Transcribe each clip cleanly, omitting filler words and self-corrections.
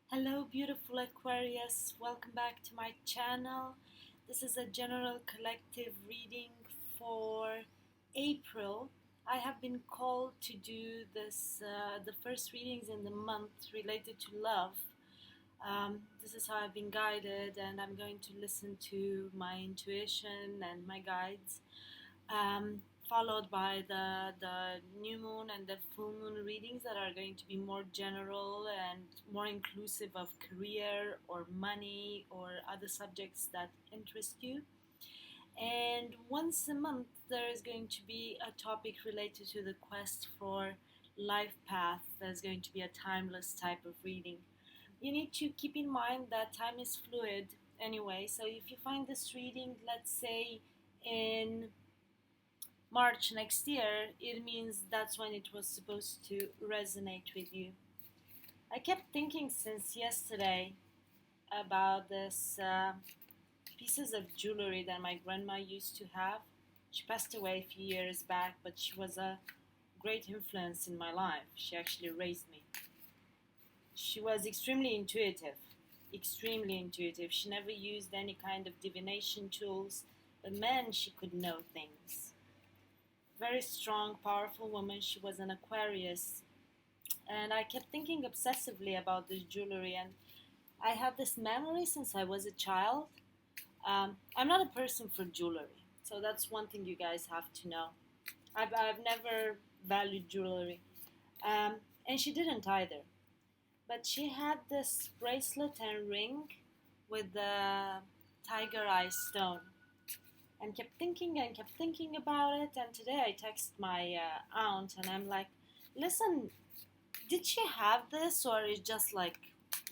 Hello, beautiful Aquarius. Welcome back to my channel. This is a general collective reading for April. I have been called to do the first readings in the month related to love. This is how I've been guided, and I'm going to listen to my intuition and my guides. Um, Followed by the new moon and the full moon readings that are going to be more general and more inclusive of career or money or other subjects that interest you. And once a month, there is going to be a topic related to the quest for life path. There's going to be a timeless type of reading. You need to keep in mind that time is fluid anyway. So if you find this reading, let's say in March next year, it means that's when it was supposed to resonate with you. I kept thinking since yesterday about this pieces of jewelry that my grandma used to have. She passed away a few years back, but she was a great influence in my life. She actually raised me. She was extremely intuitive, extremely intuitive. She never used any kind of divination tools, but man, she could know things. Very strong, powerful woman. She was an Aquarius. And I kept thinking obsessively about this jewelry. And I had this memory since I was a child. I'm not a person for jewelry. So that's one thing you guys have to know. I've never valued jewelry. Um, and she didn't either. But she had this bracelet and ring with the tiger eye stone and kept thinking about it. And today I text my aunt and I'm like, listen, did she have this or is just like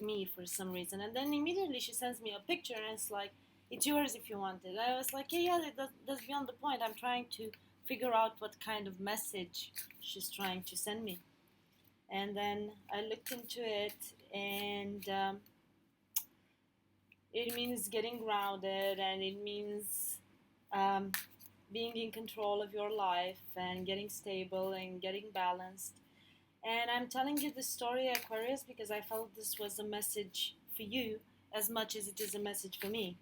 me for some reason? And then immediately she sends me a picture and it's like, it's yours if you want it. I was like, yeah, that's beyond the point. I'm trying to figure out what kind of message she's trying to send me. And then I looked into it, and it means getting grounded, and it means um, being in control of your life and getting stable and getting balanced. And I'm telling you this story, Aquarius, because I felt this was a message for you as much as it is a message for me.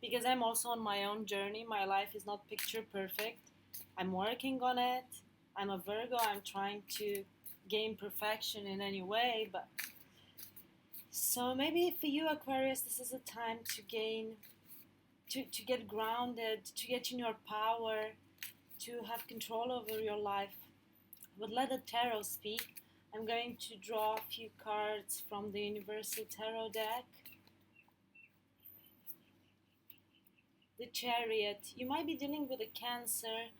Because I'm also on my own journey. My life is not picture perfect. I'm working on it. I'm a Virgo. I'm trying to gain perfection in any way. But so maybe for you, Aquarius, this is a time to gain to get grounded, to get in your power, to have control over your life. But let the tarot speak. I'm going to draw a few cards from the Universal Tarot deck. The Chariot. You might be dealing with a Cancer,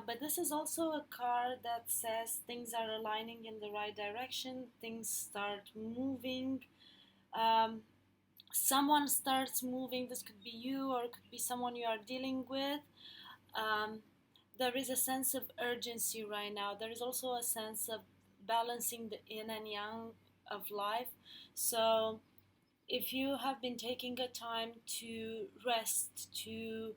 but this is also a card that says things are aligning in the right direction, things start moving. Someone starts moving. This could be you or it could be someone you are dealing with. There is a sense of urgency right now. There is also a sense of balancing the yin and yang of life. So if you have been taking a time to rest, to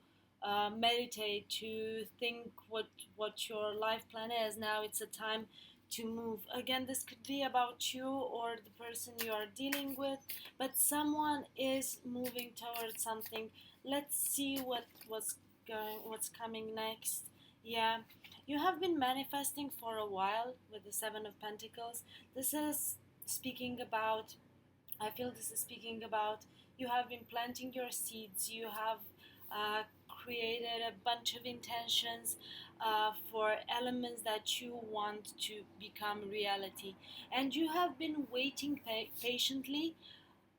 meditate, to think what your life plan is, now it's a time to move. Again, this could be about you or the person you are dealing with, but someone is moving towards something. Let's see what's coming next. Yeah, you have been manifesting for a while with the Seven of Pentacles. This is speaking about, I feel this is speaking about you have been planting your seeds, you have created a bunch of intentions for elements that you want to become reality. And you have been waiting patiently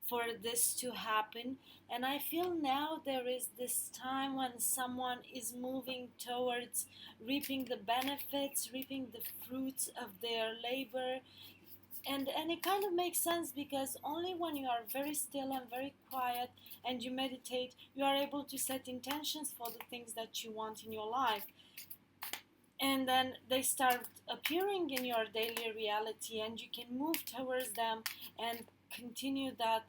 for this to happen. And I feel now there is this time when someone is moving towards reaping the benefits, reaping the fruits of their labor. And it kind of makes sense because only when you are very still and very quiet and you meditate, you are able to set intentions for the things that you want in your life. And then they start appearing in your daily reality and you can move towards them and continue that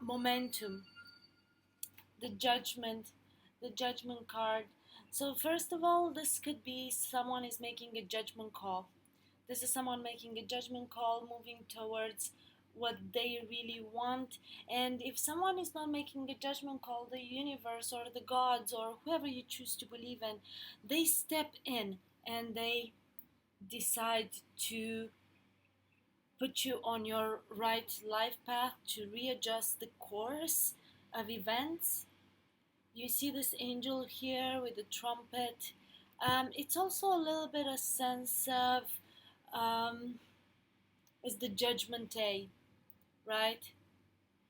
momentum. The judgment card. So first of all, this could be someone is making a judgment call. This is someone making a judgment call, moving towards what they really want. And if someone is not making a judgment call, the universe or the gods or whoever you choose to believe in, they step in and they decide to put you on your right life path, to readjust the course of events. You see this angel here with the trumpet. It's also a little bit a sense of um, it's the judgment day, right?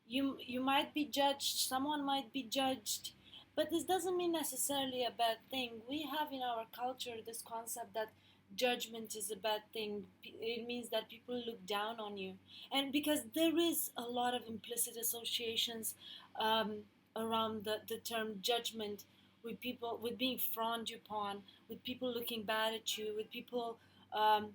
You might be judged, someone might be judged, but this doesn't mean necessarily a bad thing. We have in our culture this concept that judgment is a bad thing. It means that people look down on you, and because there is a lot of implicit associations um, around the term judgment, with people, with being frowned upon, with people looking bad at you, with people um,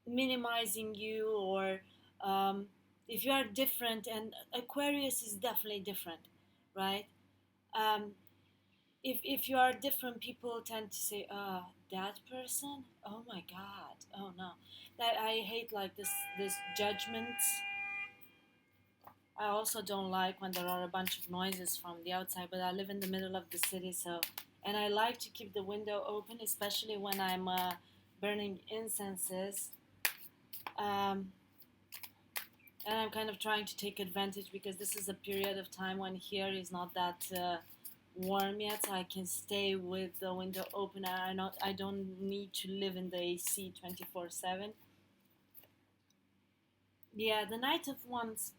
minimizing you, or um, if you are different. And Aquarius is definitely different, right? um, if you are different, people tend to say, that person, oh my god, oh no. That I hate, like this judgment. I also don't like when there are a bunch of noises from the outside, but I live in the middle of the city, so, and I like to keep the window open, especially when I'm burning incenses. um, and I'm kind of trying to take advantage because this is a period of time when here is not that warm yet, so I can stay with the window open. I don't need to live in the AC 24/7. Yeah, the Knight of Wands.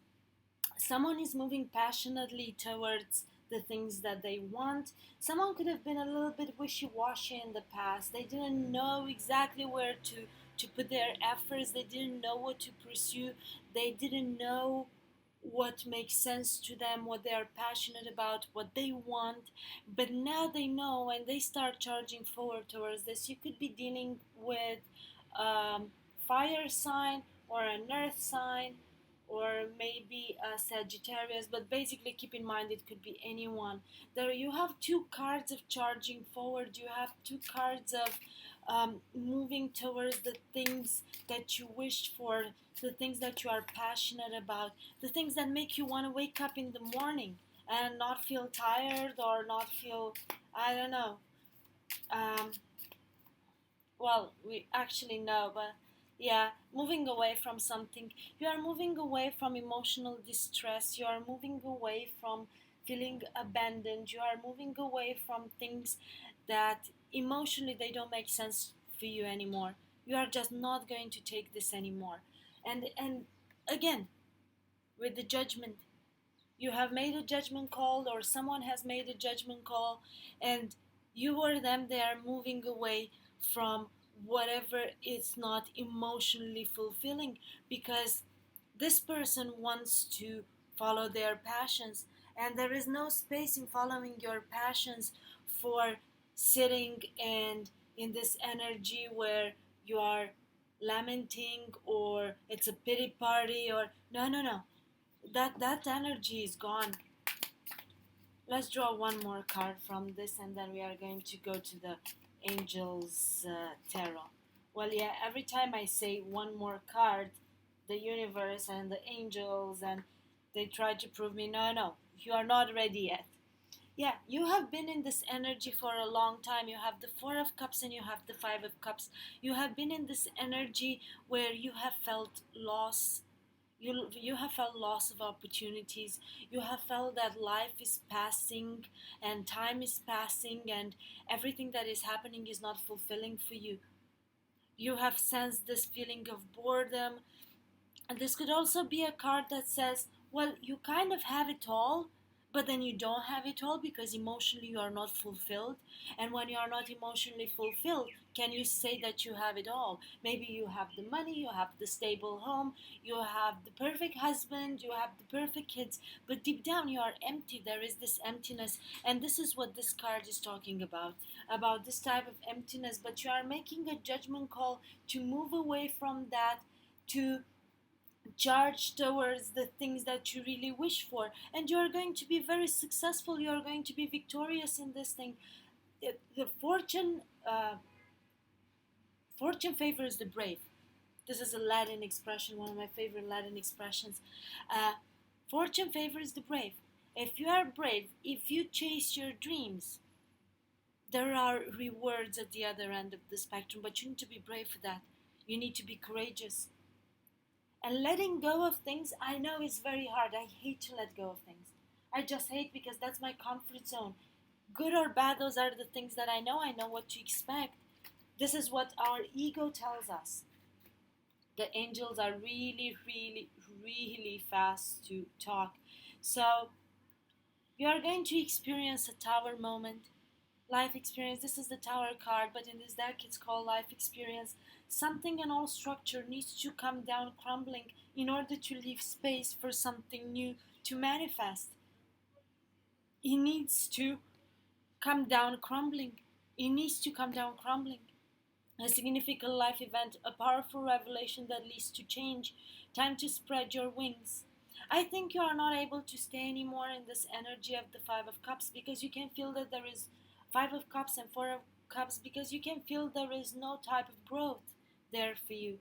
Someone is moving passionately towards the things that they want. Someone could have been a little bit wishy-washy in the past. They didn't know exactly where to put their efforts. They didn't know what to pursue. They didn't know what makes sense to them, what they are passionate about, what they want. But now they know, and they start charging forward towards this. You could be dealing with um, fire sign or an earth sign, or maybe a Sagittarius, but basically keep in mind it could be anyone. There you have two cards of charging forward. You have two cards of moving towards the things that you wished for, the things that you are passionate about, the things that make you want to wake up in the morning and not feel tired or not feel, I don't know. Um, well, we actually know, but yeah, moving away from something. You are moving away from emotional distress. You are moving away from feeling abandoned. You are moving away from things that emotionally they don't make sense for you anymore. You are just not going to take this anymore. And again, with the judgment, you have made a judgment call, or someone has made a judgment call, and you or them, they are moving away from whatever is not emotionally fulfilling, because this person wants to follow their passions, and there is no space in following your passions for sitting and in this energy where you are lamenting, or it's a pity party, or no, no, no, that energy is gone. Let's draw one more card from this, and then we are going to go to the Angels Tarot. Well, yeah, every time I say one more card, the universe and the angels, and they try to prove me, no, no, you are not ready yet. Yeah, you have been in this energy for a long time. You have the Four of Cups and you have the Five of Cups. You have been in this energy where you have felt loss. You have felt loss of opportunities. You have felt that life is passing and time is passing, and everything that is happening is not fulfilling for you. You have sensed this feeling of boredom. And this could also be a card that says, well, you kind of have it all, but then you don't have it all because emotionally you are not fulfilled. And when you are not emotionally fulfilled, can you say that you have it all? Maybe you have the money, you have the stable home, you have the perfect husband, you have the perfect kids, but deep down you are empty. There is this emptiness, and this is what this card is talking about this type of emptiness. But you are making a judgment call to move away from that, to charge towards the things that you really wish for, and you are going to be very successful. You are going to be victorious in this thing. The fortune favors the brave. This is a Latin expression, one of my favorite Latin expressions. Uh, Fortune favors the brave. If you are brave, if you chase your dreams, there are rewards at the other end of the spectrum, but you need to be brave for that. You need to be courageous. And letting go of things, I know is very hard. I hate to let go of things. I just hate because that's my comfort zone. Good or bad, those are the things that I know. I know what to expect. This is what our ego tells us. The angels are really, really, really fast to talk. So you are going to experience a tower moment, life experience. This is the tower card, but in this deck it's called life experience. Something in all structure needs to come down crumbling in order to leave space for something new to manifest. It needs to come down crumbling. It needs to come down crumbling. A significant life event, a powerful revelation that leads to change. Time to spread your wings. I think you are not able to stay anymore in this energy of the Five of Cups because you can feel that there is Five of Cups and Four of Cups because you can feel there is no type of growth there for you.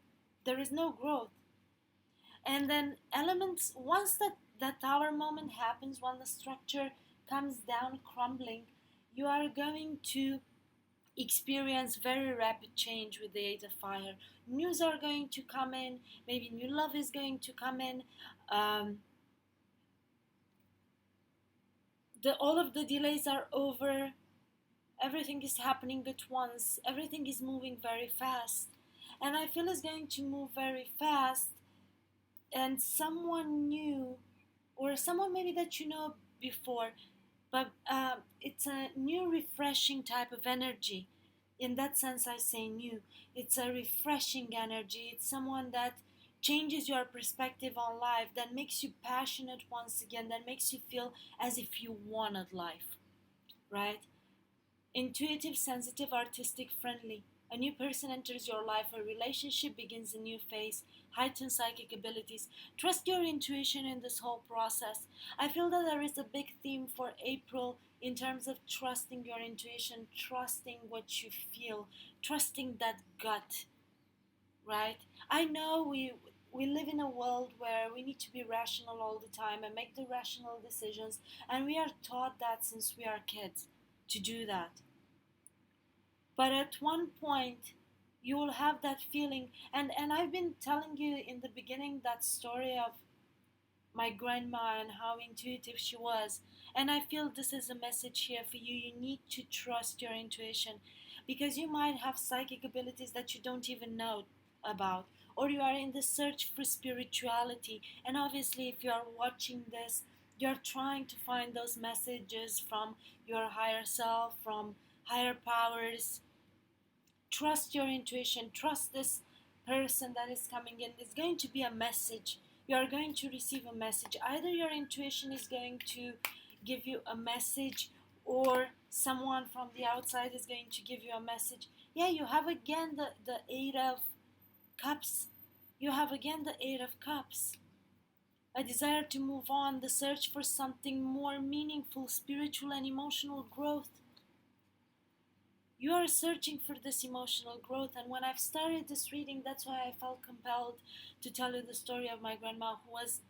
There is no growth. And then elements, once that tower moment happens, when the structure comes down crumbling, you are going to experience very rapid change with the Eight of Fire. News are going to come in, maybe new love is going to come in. All of the delays are over. Everything is happening at once. Everything is moving very fast. And I feel it's going to move very fast. And someone new, or someone maybe that you know before, but it's a new refreshing type of energy. In that sense I say new. It's a refreshing energy. It's someone that changes your perspective on life, that makes you passionate once again, that makes you feel as if you wanted life, right? Intuitive, sensitive, artistic, friendly. A new person enters your life, a relationship begins a new phase, heightened psychic abilities. Trust your intuition in this whole process. I feel that there is a big theme for April in terms of trusting your intuition, trusting what you feel, trusting that gut, right? I know we live in a world where we need to be rational all the time and make the rational decisions, and we are taught that since we are kids to do that. But at one point, you will have that feeling. And I've been telling you in the beginning that story of my grandma and how intuitive she was. And I feel this is a message here for you. You need to trust your intuition because you might have psychic abilities that you don't even know about. Or you are in the search for spirituality. And obviously, if you are watching this, you're trying to find those messages from your higher self, from higher powers. Trust your intuition. Trust this person that is coming in. It's going to be a message. You are going to receive a message. Either your intuition is going to give you a message, or someone from the outside is going to give you a message. Yeah, you have again the Eight of Cups. You have again the Eight of Cups. A desire to move on, the search for something more meaningful, spiritual and emotional growth. You are searching for this emotional growth, and when I've started this reading, that's why I felt compelled to tell you the story of my grandma, who was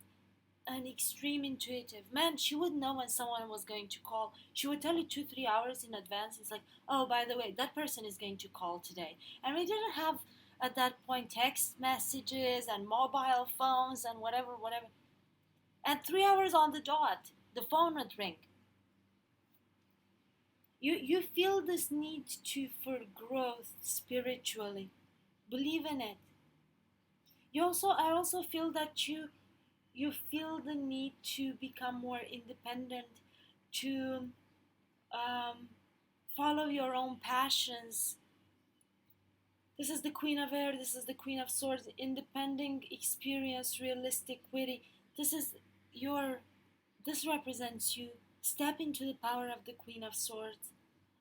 an extreme intuitive. Man, she would know when someone was going to call. She would tell you 2-3 hours in advance. It's like, oh, by the way, that person is going to call today. And we didn't have at that point text messages and mobile phones and whatever. And 3 hours on the dot, the phone would ring. You feel this need for growth spiritually. Believe in it. I also feel that you feel the need to become more independent, to follow your own passions. This is the Queen of Air, this is the Queen of Swords, independent, experienced, realistic, witty. This represents you. Step into the power of the Queen of Swords.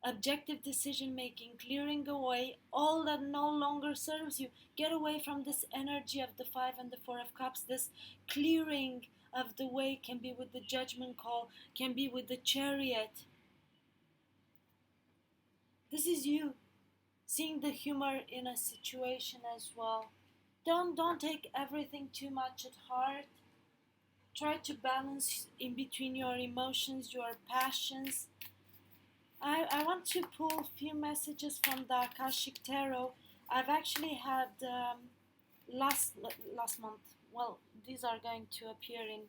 Objective decision making, clearing away all that no longer serves you. Get away from this energy of the Five and the Four of Cups. This clearing of the way can be with the Judgment Call, can be with the Chariot. This is you seeing the humor in a situation as well. don't take everything too much at heart. Try to balance in between your emotions, your passions. I want to pull a few messages from the Akashic Tarot. I've actually had last month. Well, these are going to appear in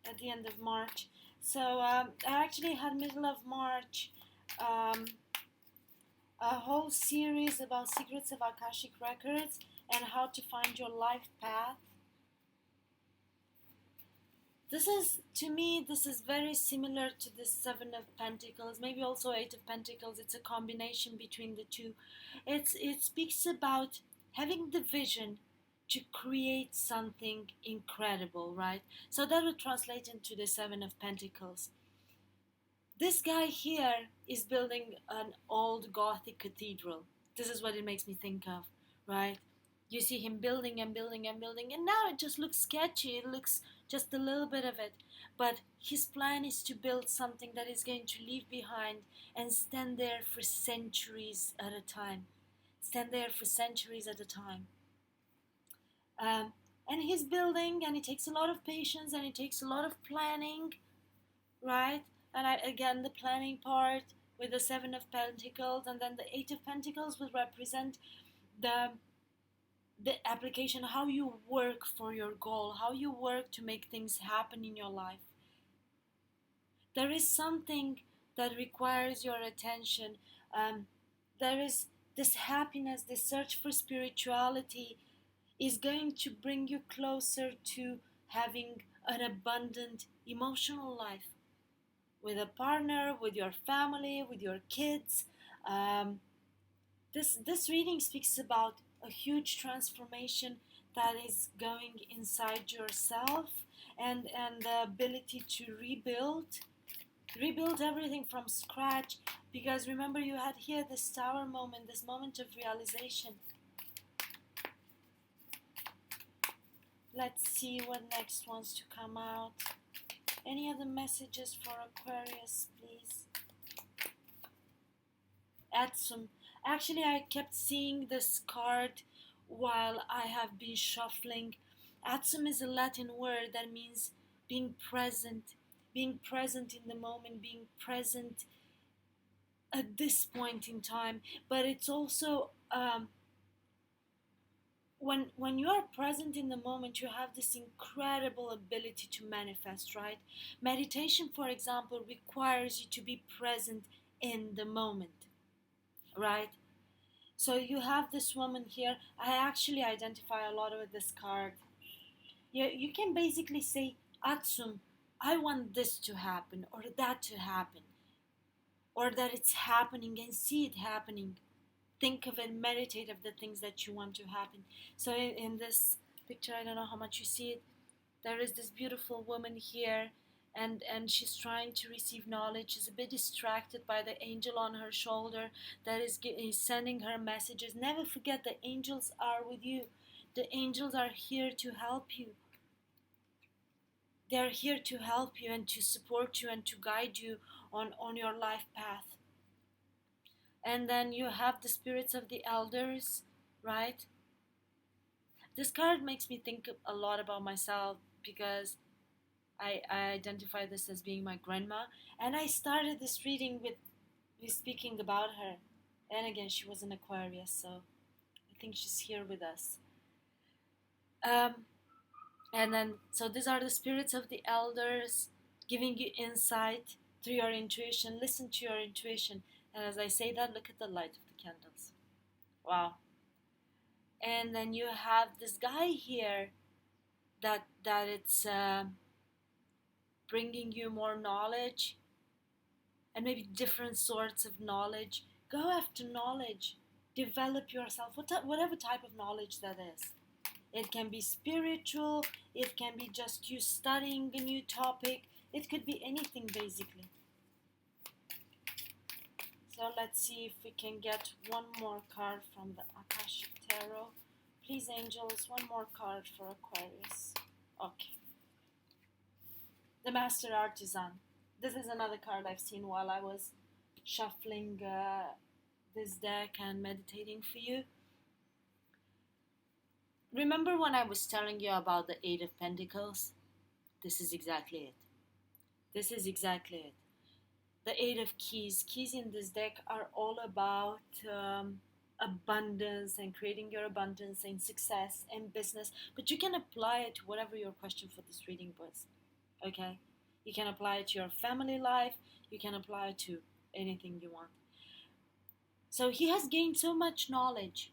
at the end of March. So I actually had middle of March um, a whole series about secrets of Akashic records and how to find your life path. This is, to me, this is very similar to the Seven of Pentacles, maybe also Eight of Pentacles. It's a combination between the two. It speaks about having the vision to create something incredible, right? So that would translate into the Seven of Pentacles. This guy here is building an old Gothic cathedral. This is what it makes me think of, right? You see him building and building and building, and now it just looks sketchy. It looks just a little bit of it. But his plan is to build something that is going to leave behind and stand there for centuries at a time. Stand there for centuries at a time. And he's building, and it takes a lot of patience, and it takes a lot of planning, right? And again, the planning part with the Seven of Pentacles, and then the Eight of Pentacles will represent the application, how you work for your goal, how you work to make things happen in your life. There is something that requires your attention. There is this happiness, this search for spirituality is going to bring you closer to having an abundant emotional life with a partner, with your family, with your kids. This reading speaks about a huge transformation that is going inside yourself, and the ability to rebuild everything from scratch. Because remember, you had here this tower moment, this moment of realization. Let's see what next wants to come out. Any other messages for Aquarius, please? Adsum. Actually, I kept seeing this card while I have been shuffling. Adsum is a Latin word that means being present in the moment, being present at this point in time. But it's also when you are present in the moment, you have this incredible ability to manifest, right? Meditation, for example, requires you to be present in the moment, right? So you have this woman here. I actually identify a lot with this card. You can basically say, Atsum, I want this to happen, or that to happen, or that it's happening, and see it happening. Think of and meditate of the things that you want to happen. So in this picture, I don't know how much you see it, there is this beautiful woman here, and she's trying to receive knowledge. She's a bit distracted by the angel on her shoulder that is sending her messages. Never forget, the angels are with you. The angels are here to help you. They're here to help you and to support you and to guide you on your life path. And then you have the spirits of the elders, right? This card makes me think a lot about myself, because I identify this as being my grandma. And I started this reading with speaking about her. And again, she was an Aquarius, so I think she's here with us. And then, so these are the spirits of the elders giving you insight through your intuition. Listen to your intuition. And as I say that, look at the light of the candles. Wow. And then you have this guy here that it's bringing you more knowledge, and maybe different sorts of knowledge. Go after knowledge. Develop yourself, whatever type of knowledge that is. It can be spiritual. It can be just you studying a new topic. It could be anything, basically. So let's see if we can get one more card from the Akashic Tarot. Please, angels, one more card for Aquarius. Okay. The Master Artisan. This is another card I've seen while I was shuffling this deck and meditating for you. Remember when I was telling you about the Eight of Pentacles? This is exactly it. This is exactly it. The Eight of Keys. Keys in this deck are all about abundance and creating your abundance and success and business. But you can apply it to whatever your question for this reading was. Okay? You can apply it to your family life. You can apply it to anything you want. So he has gained so much knowledge.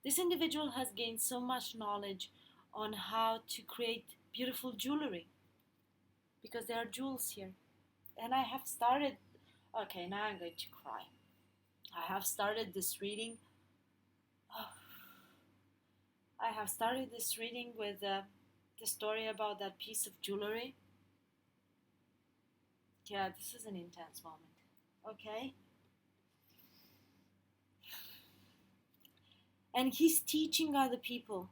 This individual has gained so much knowledge on how to create beautiful jewelry, because there are jewels here. And I have started, okay, now I'm going to cry. I have started this reading. I have started this reading with the story about that piece of jewelry. Yeah, this is an intense moment. Okay? And he's teaching other people.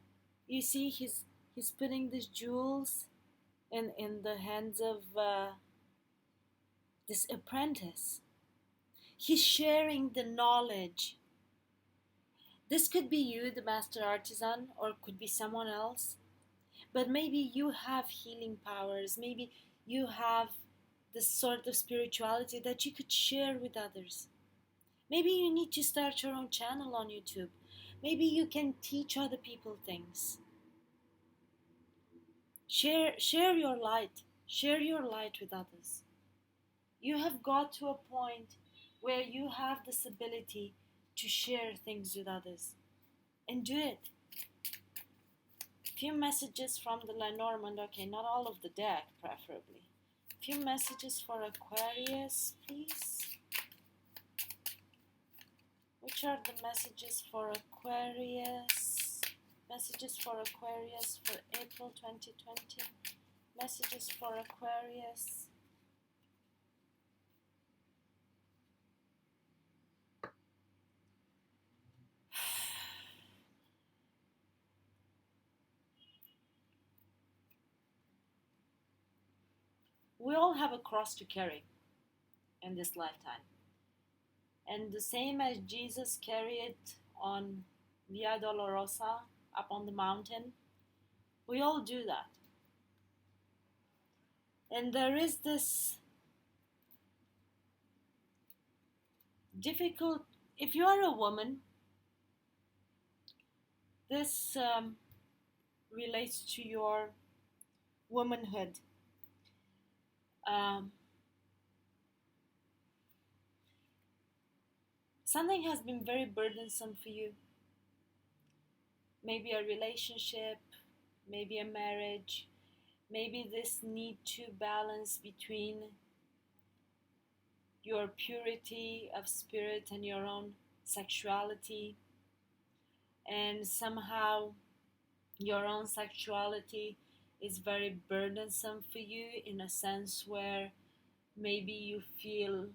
You see, he's putting these jewels in the hands of this apprentice. He's sharing the knowledge. This could be you, the master artisan, or it could be someone else. But maybe you have healing powers. Maybe you have this sort of spirituality that you could share with others. Maybe you need to start your own channel on YouTube. Maybe you can teach other people things. Share your light. Share your light with others. You have got to a point where you have this ability to share things with others. And do it. Few messages from the Lenormand. Okay, not all of the deck, preferably. Few messages for Aquarius, please. Which are the messages for Aquarius? Messages for Aquarius for April 2020. Messages for Aquarius. We all have a cross to carry in this lifetime. And the same as Jesus carried it on Via Dolorosa, up on the mountain, we all do that. And there is this difficult, if you are a woman, this relates to your womanhood. Something has been very burdensome for you. Maybe a relationship, maybe a marriage, maybe this need to balance between your purity of spirit and your own sexuality, and somehow your own sexuality is very burdensome for you, in a sense where maybe you feel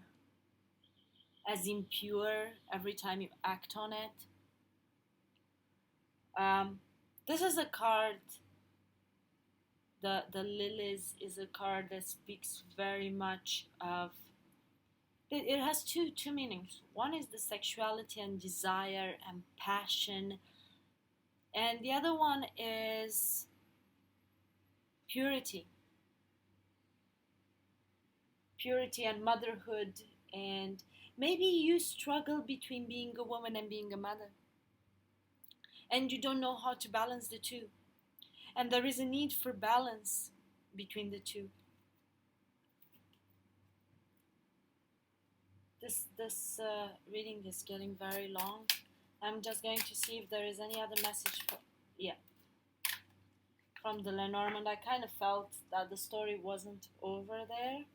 as impure every time you act on it. This is a card, the lilies is a card that speaks very much of, it has two meanings. One is the sexuality and desire and passion, and the other one is purity and motherhood. And maybe you struggle between being a woman and being a mother, and you don't know how to balance the two, and there is a need for balance between the two. This reading is getting very long. I'm just going to see if there is any other message from the Lenormand. I kind of felt that the story wasn't over there.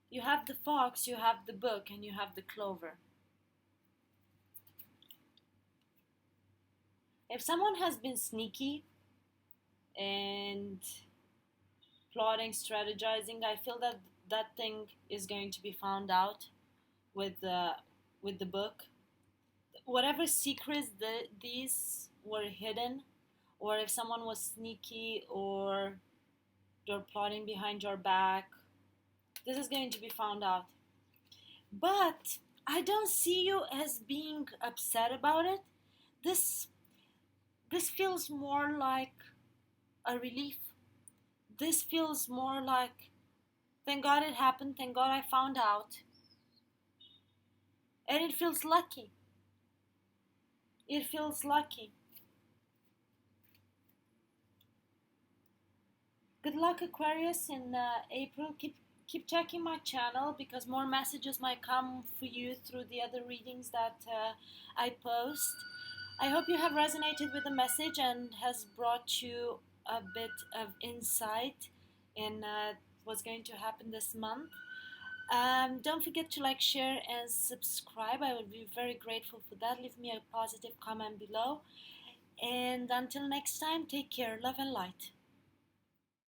You have the fox, you have the book, and you have the clover. If someone has been sneaky and plotting, strategizing, I feel that that thing is going to be found out with the book. Whatever secrets these were hidden, or if someone was sneaky or they're plotting behind your back, this is going to be found out. But I don't see you as being upset about it. This this feels more like a relief. This feels more like, thank God it happened, thank God I found out. And it feels lucky. It feels lucky. Good luck, Aquarius, in April. Keep checking my channel because more messages might come for you through the other readings that I post. I hope you have resonated with the message and has brought you a bit of insight in what's going to happen this month. Don't forget to like, share, and subscribe. I would be very grateful for that. Leave me a positive comment below. And until next time, take care, love and light.